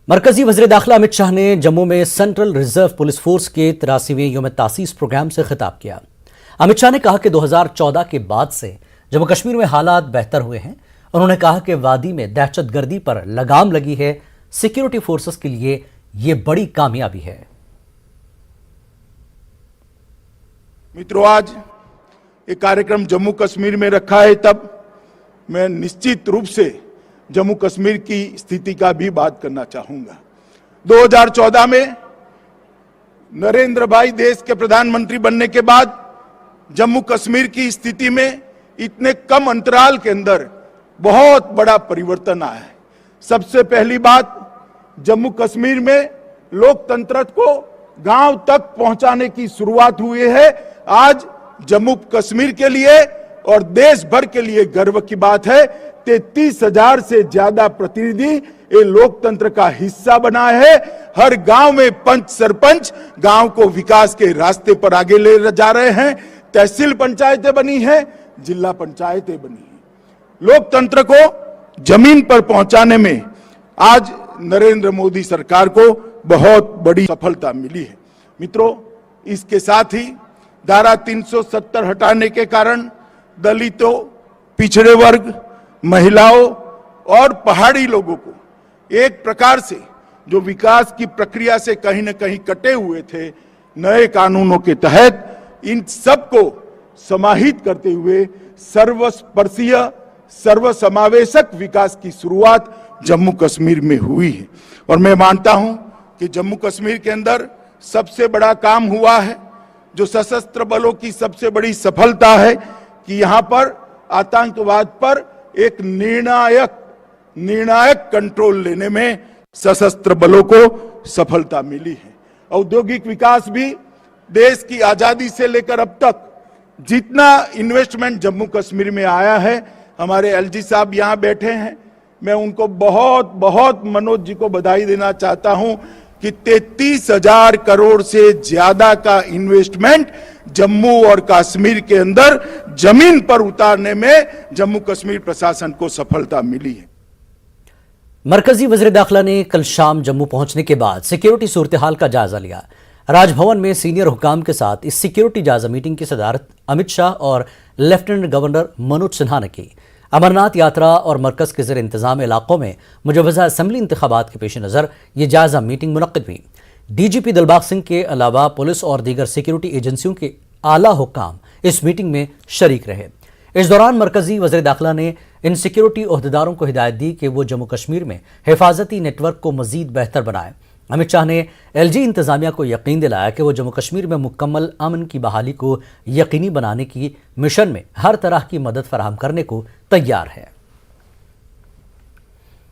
मरकजी वज़ीर दाखिला अमित शाह ने जम्मू में सेंट्रल रिजर्व पुलिस फोर्स के 83वें यौम तासीस प्रोग्राम से खिताब किया। अमित शाह ने कहा कि 2014 के बाद से जम्मू कश्मीर में हालात बेहतर हुए हैं। उन्होंने कहा कि वादी में दहशतगर्दी पर लगाम लगी है। सिक्योरिटी फोर्सेस के लिए यह बड़ी कामयाबी है। मित्रों, आज ये कार्यक्रम जम्मू कश्मीर में रखा है, तब मैं निश्चित रूप से जम्मू कश्मीर की स्थिति का भी बात करना चाहूंगा। 2014 में नरेंद्र भाई देश के प्रधानमंत्री बनने के बाद जम्मू कश्मीर की स्थिति में इतने कम अंतराल के अंदर बहुत बड़ा परिवर्तन आया है। सबसे पहली बात, जम्मू कश्मीर में लोकतंत्र को गांव तक पहुंचाने की शुरुआत हुई है। आज जम्मू कश्मीर के लिए और देश भर के लिए गर्व की बात है, 33,000 से ज्यादा प्रतिनिधि ये लोकतंत्र का हिस्सा बना है। हर गांव में पंच सरपंच गांव को विकास के रास्ते पर आगे ले जा रहे हैं। तहसील पंचायतें बनी हैं, जिला पंचायतें बनी हैं। लोकतंत्र को जमीन पर पहुंचाने में आज नरेंद्र मोदी सरकार को बहुत बड़ी सफलता मिली है। मित्रों, इसके साथ ही धारा 370 हटाने के कारण दलितों, पिछड़े वर्ग, महिलाओं और पहाड़ी लोगों को एक प्रकार से जो विकास की प्रक्रिया से कहीं न कहीं कटे हुए थे, नए कानूनों के तहत इन सबको समाहित करते हुए सर्वस्पर्शीय सर्वसमावेशक विकास की शुरुआत जम्मू कश्मीर में हुई है। और मैं मानता हूं कि जम्मू कश्मीर के अंदर सबसे बड़ा काम हुआ है, जो सशस्त्र बलों की सबसे बड़ी सफलता है कि यहां पर आतंकवाद पर एक निर्णायक कंट्रोल लेने में सशस्त्र बलों को सफलता मिली है। औद्योगिक विकास भी देश की आजादी से लेकर अब तक जितना इन्वेस्टमेंट जम्मू कश्मीर में आया है, हमारे एलजी साहब यहां बैठे हैं, मैं उनको बहुत बहुत मनोज जी को बधाई देना चाहता हूं कि 33,000 करोड़ से ज्यादा का इन्वेस्टमेंट जम्मू और कश्मीर के अंदर जमीन पर उतारने में जम्मू कश्मीर प्रशासन को सफलता मिली है। मरकजी वज़ीर दाखिला ने कल शाम जम्मू पहुंचने के बाद सिक्योरिटी सूरत हाल का जायजा लिया। राजभवन में सीनियर हुकाम के साथ इस सिक्योरिटी जायजा मीटिंग की सदारत अमित शाह और लेफ्टिनेंट गवर्नर मनोज सिन्हा ने की। अमरनाथ यात्रा और मरकज के ज़ेर इंतजाम इलाकों में मुजवजा असम्बली इंतखाबात के पेश नज़र यह जायजा मीटिंग मुनक्किद हुई। डीजीपी दिलबाग सिंह के अलावा पुलिस और दीगर सिक्योरिटी एजेंसियों के आला हुकाम इस मीटिंग में शरीक रहे। इस दौरान मरकजी वज़ीर दाखिला ने इन सिक्योरिटी ओहदेदारों को हिदायत दी कि वो जम्मू कश्मीर में हिफाजती नेटवर्क को मजीद बेहतर बनाए। अमित शाह ने एलजी इंतजामिया को यकीन दिलाया कि वो जम्मू कश्मीर में मुकम्मल अमन की बहाली को यकीनी बनाने की मिशन में हर तरह की मदद फराहम करने को तैयार है।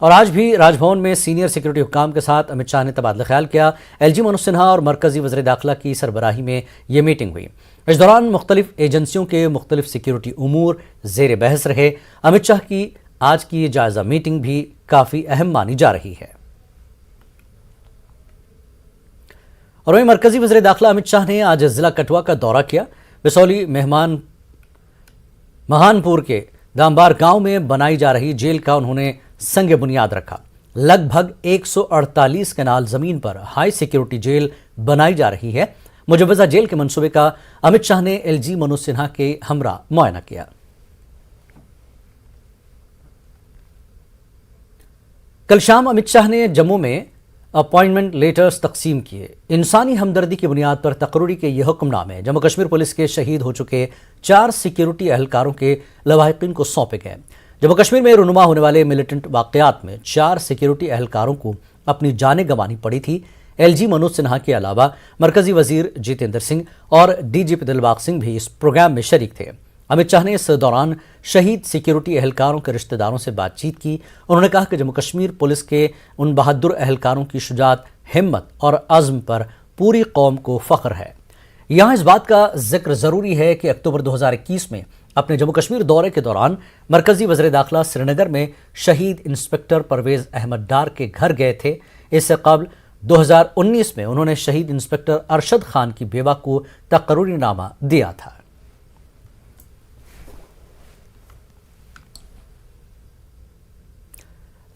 और आज भी राजभवन में सीनियर सिक्योरिटी हुकाम के साथ अमित शाह ने तबादला ख्याल किया। एलजी मनोज सिन्हा और मरकजी वज़ीर दाखिला की सरबराही में यह मीटिंग हुई। इस दौरान मुख्तलिफ एजेंसियों के मुख्तलिफ सिक्योरिटी उमूर जेर बहस रहे। अमित शाह की आज की जायजा मीटिंग भी काफ़ी अहम मानी जा रही है। और वहीं मरकजी वज़ीर दाखिला अमित शाह ने आज जिला कठुआ का दौरा किया। बिसौली महानपुर के दामबार गांव में बनाई जा रही जेल का उन्होंने संग बुनियाद रखा। लगभग 148 कनाल जमीन पर हाई सिक्योरिटी जेल बनाई जा रही है। मुजवजा जेल के मंसूबे का अमित शाह ने एलजी मनोज सिन्हा के हमरा मुआयना किया। कल शाम अमित शाह ने जम्मू में अपॉइंटमेंट लेटर्स तकसीम किए। इंसानी हमदर्दी की बुनियाद पर तकरीरी के यह हुक्मनामे जम्मू कश्मीर पुलिस के शहीद हो चुके 4 सिक्योरिटी अहलकारों के लवाहिकीन को सौंपे गए। जम्मू कश्मीर में रुनुमा होने वाले मिलिटेंट वाकयात में 4 सिक्योरिटी अहलकारों को अपनी जानें गंवानी पड़ी थी। एलजी मनोज सिन्हा के अलावा मरकजी वजीर जितेंद्र सिंह और डीजीपी दिलबाग सिंह भी इस प्रोग्राम में शरीक थे। अमित शाह ने इस दौरान शहीद सिक्योरिटी अहलकारों के रिश्तेदारों से बातचीत की। उन्होंने कहा कि जम्मू कश्मीर पुलिस के उन बहादुर अहलकारों की शुजात, हिम्मत और अज़्म पर पूरी कौम को फ़ख्र है। यहाँ इस बात का जिक्र ज़रूरी है कि अक्टूबर 2021 में अपने जम्मू कश्मीर दौरे के दौरान मरकजी वज़ीर दाखिला श्रीनगर में शहीद इंस्पेक्टर परवेज़ अहमद डार के घर गए थे। इससे कबल 2019 में उन्होंने शहीद इंस्पेक्टर अरशद खान की बेवा को तकरीरनामा दिया था।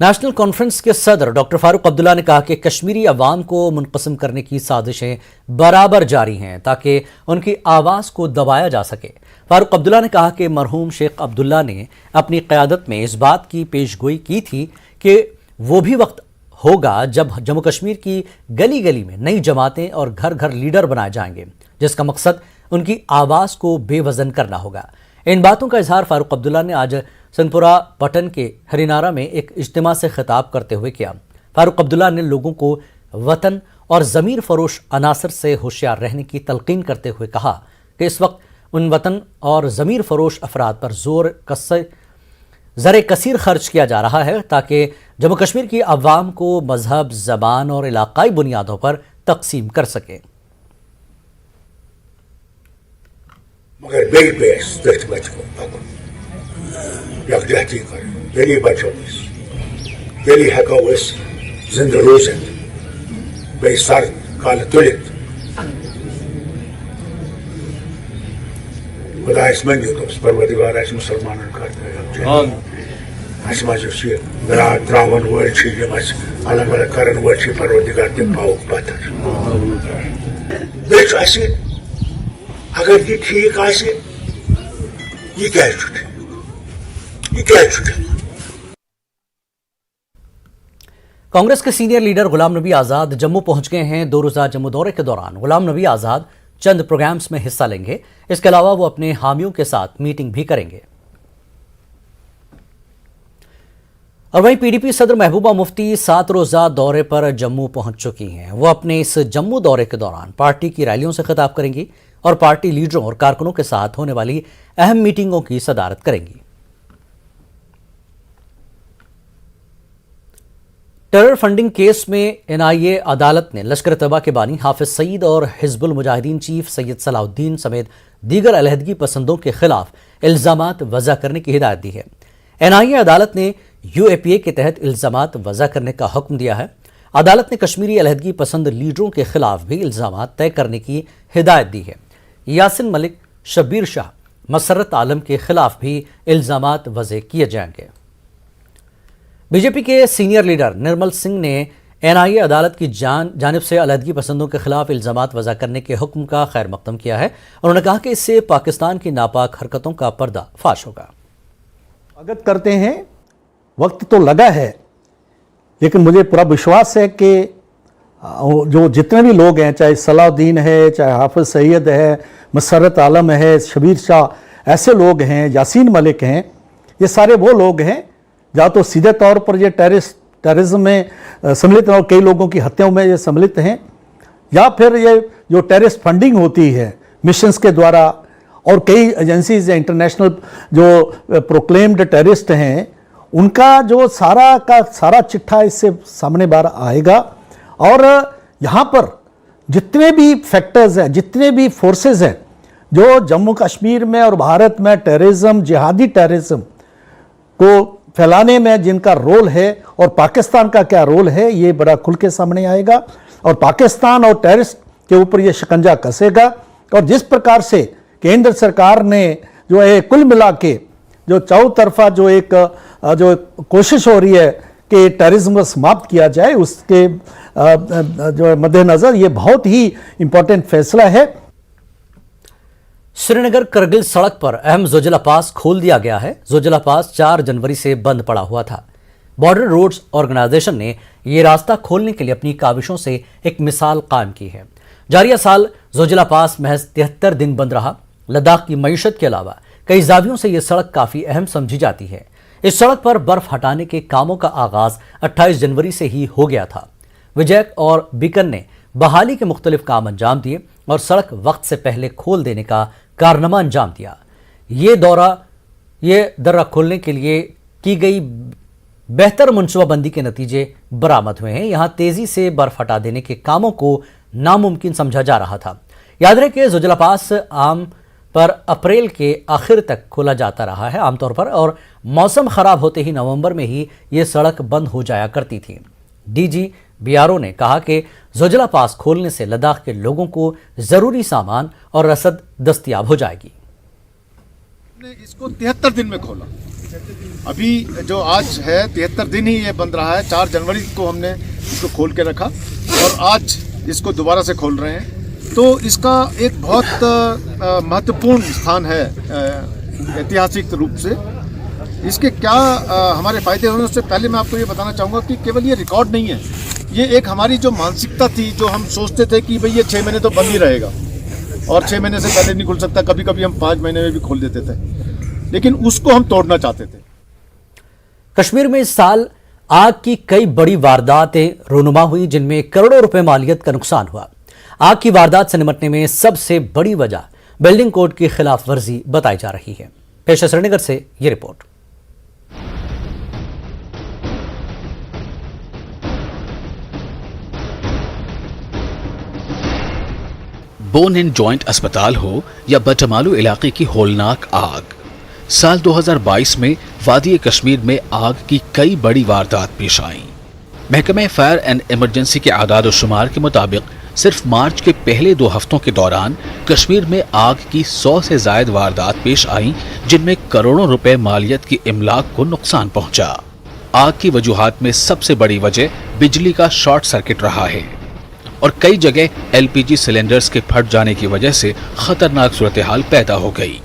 नेशनल कॉन्फ्रेंस के सदर डॉक्टर फारूक अब्दुल्ला ने कहा कि कश्मीरी अवाम को मुनक़सिम करने की साजिशें बराबर जारी हैं ताकि उनकी आवाज़ को दबाया जा सके। फारूक अब्दुल्ला ने कहा कि मरहूम शेख अब्दुल्ला ने अपनी क़यादत में इस बात की पेशगोई की थी कि वो भी वक्त होगा जब जम्मू कश्मीर की गली गली में नई जमातें और घर घर लीडर बनाए जाएंगे, जिसका मकसद उनकी आवाज़ को बेवजन करना होगा। इन बातों का इजहार फारूक अब्दुल्ला ने आज सनपुरा पटन के हरिनारा में एक इज्तिमा से खिताब करते हुए किया। फारूक अब्दुल्ला ने लोगों को वतन और ज़मीर फरोश अनासर से होशियार रहने की तलकीन करते हुए कहा कि इस वक्त उन वतन और ज़मीर फरोश अफराद पर ज़र कसीर खर्च किया जा रहा है ताकि जम्मू कश्मीर की अवाम को मजहब, ज़बान और इलाकाई बुनियादों पर तकसीम कर सके। मगर बेल पे यकजहती कर यली बचो यली हेको जिंदा रोजत बे सर काल तुलित खुदा मंद परवरदिगार मुसलमान त्रावन वर अलग अलग कर परवरदिगार तम पाव पत्थर अगर ये ठीक आसे ये क्या कांग्रेस के सीनियर लीडर गुलाम नबी आज़ाद जम्मू पहुंच गए हैं। 2 रोज़ा जम्मू दौरे के दौरान गुलाम नबी आज़ाद चंद प्रोग्राम्स में हिस्सा लेंगे। इसके अलावा वो अपने हामियों के साथ मीटिंग भी करेंगे। और वहीं पीडीपी सदर महबूबा मुफ्ती 7 रोज़ा दौरे पर जम्मू पहुंच चुकी हैं। वो अपने इस जम्मू दौरे के दौरान पार्टी की रैलियों से खिताब करेंगी और पार्टी लीडरों और कारकुनों के साथ होने वाली अहम मीटिंगों की सदारत करेंगी। टेरर फंडिंग केस में एनआईए अदालत ने लश्कर तैयबा के बानी हाफिज सईद और हिजबुल मुजाहिदीन चीफ सैयद सलाहुद्दीन समेत दीगर अलहदगी पसंदों के खिलाफ इल्जामात वज़ा करने की हिदायत दी है। एनआईए अदालत ने यूएपीए के तहत इल्जामात वज़ा करने का हुक्म दिया है। अदालत ने कश्मीरी अलहदगी पसंद लीडरों के खिलाफ भी इल्जामात तय करने की हिदायत दी है। यासिन मलिक, शब्बीर शाह, मसरत आलम के खिलाफ भी इल्जामात वज़े किए जाएंगे। बीजेपी के सीनियर लीडर निर्मल सिंह ने एनआईए अदालत की जानिब से अलहदगी पसंदों के खिलाफ इल्जामात वज़ा करने के हुक्म का खैर मकदम किया है। उन्होंने कहा कि इससे पाकिस्तान की नापाक हरकतों का पर्दा फाश होगा। स्वागत करते हैं। वक्त तो लगा है, लेकिन मुझे पूरा विश्वास है कि जो जितने भी लोग हैं, चाहे सलाहुद्दीन है, चाहे हाफिज सईद है, मसरत आलम है, शब्बीर शाह, ऐसे लोग हैं, यासीन मलिक हैं, ये सारे वो लोग हैं या तो सीधे तौर पर ये टेररिज्म में सम्मिलित हैं और कई लोगों की हत्याओं में ये सम्मिलित हैं, या फिर ये जो टेररिस्ट फंडिंग होती है मिशंस के द्वारा और कई एजेंसीज इंटरनेशनल जो प्रोक्लेम्ड टेररिस्ट हैं, उनका जो सारा का सारा चिट्ठा इससे सामने बाहर आएगा। और यहाँ पर जितने भी फैक्टर्स हैं, जितने भी फोर्सेस हैं जो जम्मू कश्मीर में और भारत में टेररिज्म, जिहादी टेररिज्म को फैलाने में जिनका रोल है और पाकिस्तान का क्या रोल है, ये बड़ा खुल के सामने आएगा और पाकिस्तान और टेररिस्ट के ऊपर ये शिकंजा कसेगा। और जिस प्रकार से केंद्र सरकार ने जो है कुल मिला के जो चौतरफा जो एक जो कोशिश हो रही है कि टेररिज्म को समाप्त किया जाए, उसके जो मद्देनजर ये बहुत ही इंपॉर्टेंट फैसला है। श्रीनगर करगिल सड़क पर अहम जोजिला पास खोल दिया गया है। जोजिला पास 4 जनवरी से बंद पड़ा हुआ था। बॉर्डर रोड्स ऑर्गेनाइजेशन ने यह रास्ता खोलने के लिए अपनी काविशों से एक मिसाल कायम की है। जारिया साल जोजिला पास महज 73 दिन बंद रहा। लद्दाख की मईशत के अलावा कई जावियों से यह सड़क काफी अहम समझी जाती है। इस सड़क पर बर्फ हटाने के कामों का आगाज 28 जनवरी से ही हो गया था। विजयक और बीकन ने बहाली के मुख्तलिफ काम अंजाम दिए और सड़क वक्त से पहले खोल देने का कारनामा अंजाम दिया। ये दर्रा खोलने के लिए की गई बेहतर मनसूबाबंदी के नतीजे बरामद हुए हैं। यहाँ तेजी से बर्फ हटा देने के कामों को नामुमकिन समझा जा रहा था। याद रहे कि जोजिला पास आम पर अप्रैल के आखिर तक खोला जाता रहा है आमतौर पर, और मौसम खराब होते ही नवंबर में ही ये सड़क बंद हो जाया करती थी। डीजी बीआरओ ने कहा कि जोजिला पास खोलने से लद्दाख के लोगों को जरूरी सामान और रसद दस्तयाब हो जाएगी। इसको 73 दिन में खोला। अभी जो आज है 73 दिन ही ये बंद रहा है। 4 जनवरी को हमने इसको खोल के रखा और आज इसको दोबारा से खोल रहे हैं। तो इसका एक बहुत महत्वपूर्ण स्थान है ऐतिहासिक रूप से। इसके क्या हमारे फ़ायदे होने उससे पहले मैं आपको ये बताना चाहूँगा कि केवल ये रिकॉर्ड नहीं है, ये एक हमारी जो मानसिकता थी, जो हम सोचते थे कि भाई ये 6 महीने तो बंद ही रहेगा और 6 महीने से पहले नहीं खुल सकता, कभी कभी हम 5 महीने में भी खोल देते थे, लेकिन उसको हम तोड़ना चाहते थे। कश्मीर में इस साल आग की कई बड़ी वारदातें रूनुमा हुई, जिनमें करोड़ों रुपए मालियत का नुकसान हुआ। आग की वारदात से निपटने में सबसे बड़ी वजह बिल्डिंग कोड की खिलाफ वर्जी बताई जा रही है। पेश है श्रीनगर से ये रिपोर्ट। बोन एंड जॉइंट अस्पताल हो या बटमालू इलाके की होलनाक आग, साल 2022 में वादी कश्मीर में आग की कई बड़ी वारदात पेश आईं। महकमे फायर एंड इमरजेंसी के आदाद और शुमार के मुताबिक सिर्फ मार्च के पहले 2 हफ्तों के दौरान कश्मीर में आग की 100 से ज्यादा वारदात पेश आईं, जिनमें करोड़ों रुपए मालियत की इमलाक को नुकसान पहुंचा। आग की वजूहात में सबसे बड़ी वजह बिजली का शॉर्ट सर्किट रहा है और कई जगह LPG सिलेंडर्स के फट जाने की वजह से खतरनाक सूरत हाल पैदा हो गई।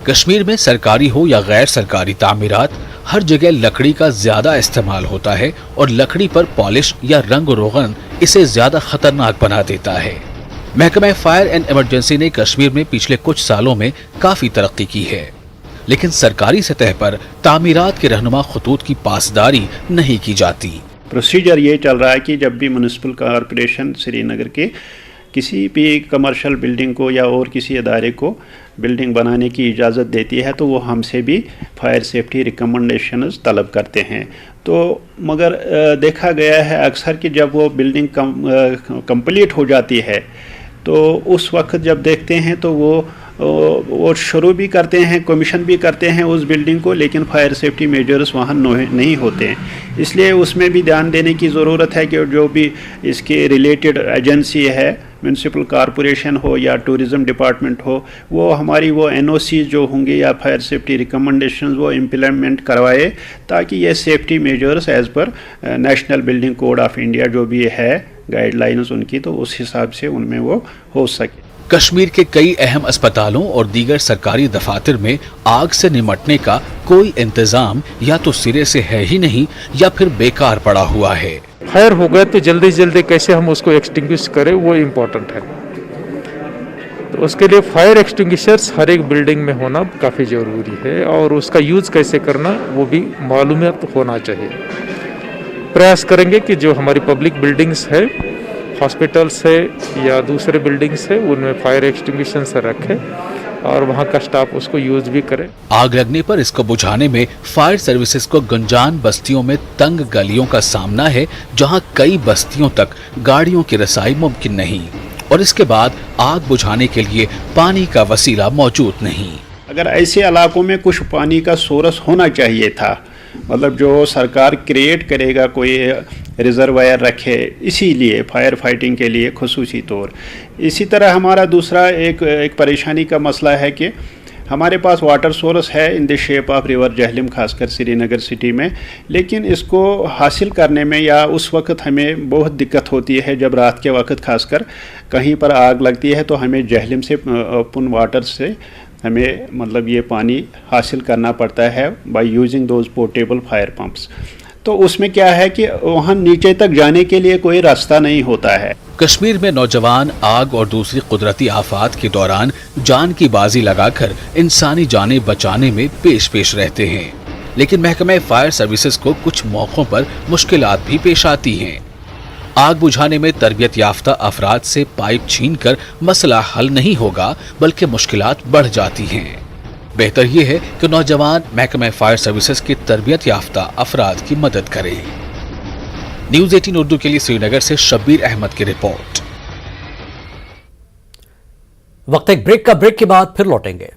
कश्मीर में सरकारी हो या गैर सरकारी तामीरात, हर जगह लकड़ी का ज्यादा इस्तेमाल होता है और लकड़ी पर पॉलिश या रंग रोगन इसे ज्यादा खतरनाक बना देता है। महकमा फायर एंड इमरजेंसी ने कश्मीर में पिछले कुछ सालों में काफी तरक्की की है, लेकिन सरकारी सतह पर तामीरात के रहनुमा खतूत की पासदारी नहीं की जाती। प्रोसीजर ये चल रहा है कि जब भी म्यूनिसिपल कॉरपोरेशन श्रीनगर के किसी भी कमर्शियल बिल्डिंग को या और किसी अदारे को बिल्डिंग बनाने की इजाज़त देती है तो वो हमसे भी फायर सेफ्टी रिकमेंडेशंस तलब करते हैं। तो मगर देखा गया है अक्सर कि जब वो बिल्डिंग कंप्लीट हो जाती है तो उस वक्त जब देखते हैं तो वो शुरू भी करते हैं, कमीशन भी करते हैं उस बिल्डिंग को, लेकिन फायर सेफ्टी मेजर्स वहाँ नहीं होते हैं। इसलिए उसमें भी ध्यान देने की ज़रूरत है कि जो भी इसके रिलेटेड एजेंसी है, म्यूनसिपल कॉरपोरेशन हो या टूरिज़म डिपार्टमेंट हो, वो हमारी वो NOC जो होंगे या फायर सेफ्टी रिकमेंडेशंस वो इम्प्लीमेंट करवाए, ताकि ये safety measures as per national building code of India जो भी है गाइडलाइंस उनकी, तो उस हिसाब से उनमें वो हो सके। कश्मीर के कई अहम अस्पतालों और दीगर सरकारी दफातर में आग से निपटने का कोई इंतजाम या तो सिरे से है ही नहीं या फिर बेकार पड़ा हुआ है। फायर हो गया तो जल्दी से जल्दी कैसे हम उसको एक्सटिंग्विश करें वो इम्पोर्टेंट है। तो उसके लिए फायर एक्सटिंग्विशर्स हर एक बिल्डिंग में होना काफ़ी ज़रूरी है और उसका यूज़ कैसे करना वो भी मालूमात होना चाहिए। प्रयास करेंगे कि जो हमारी पब्लिक बिल्डिंग्स है, हॉस्पिटल्स है या दूसरे बिल्डिंग्स है, उनमें फायर एक्सटिंग्विशर्स रखें और वहाँ का स्टाफ उसको यूज भी करे। आग लगने पर इसको बुझाने में फायर सर्विसेज को गंजान बस्तियों में तंग गलियों का सामना है, जहाँ कई बस्तियों तक गाड़ियों की रसाई मुमकिन नहीं और इसके बाद आग बुझाने के लिए पानी का वसीला मौजूद नहीं। अगर ऐसे इलाकों में कुछ पानी का सोर्स होना चाहिए था, मतलब जो सरकार क्रिएट करेगा कोई रिजर्वायर रखे, इसीलिए फायर फाइटिंग के लिए खुसूसी तौर। इसी तरह हमारा दूसरा एक परेशानी का मसला है कि हमारे पास वाटर सोर्स है in the shape of river Jhelum, खासकर श्रीनगर सिटी में, लेकिन इसको हासिल करने में या उस वक्त हमें बहुत दिक्कत होती है। जब रात के वक्त खासकर कहीं पर आग लगती है तो हमें जहलम से ओपन वाटर से हमें मतलब ये पानी हासिल करना पड़ता है by using those portable fire pumps. तो उसमें क्या है कि वहाँ नीचे तक जाने के लिए कोई रास्ता नहीं होता है। कश्मीर में नौजवान आग और दूसरी कुदरती आफात के दौरान जान की बाजी लगाकर इंसानी जानें बचाने में पेश रहते हैं, लेकिन महकमा फायर सर्विसेज को कुछ मौकों पर मुश्किलात भी पेश आती हैं। आग बुझाने में तरबियत याफ्ता अफराद से पाइप छीनकर मसला हल नहीं होगा, बल्कि मुश्किलात बढ़ जाती हैं। बेहतर यह है कि नौजवान महकमा फायर सर्विसेज की तरबियत याफ्ता अफराद की मदद करें। न्यूज़ 18 उर्दू के लिए श्रीनगर से शब्बीर अहमद की रिपोर्ट। वक्त एक ब्रेक का, ब्रेक के बाद फिर लौटेंगे।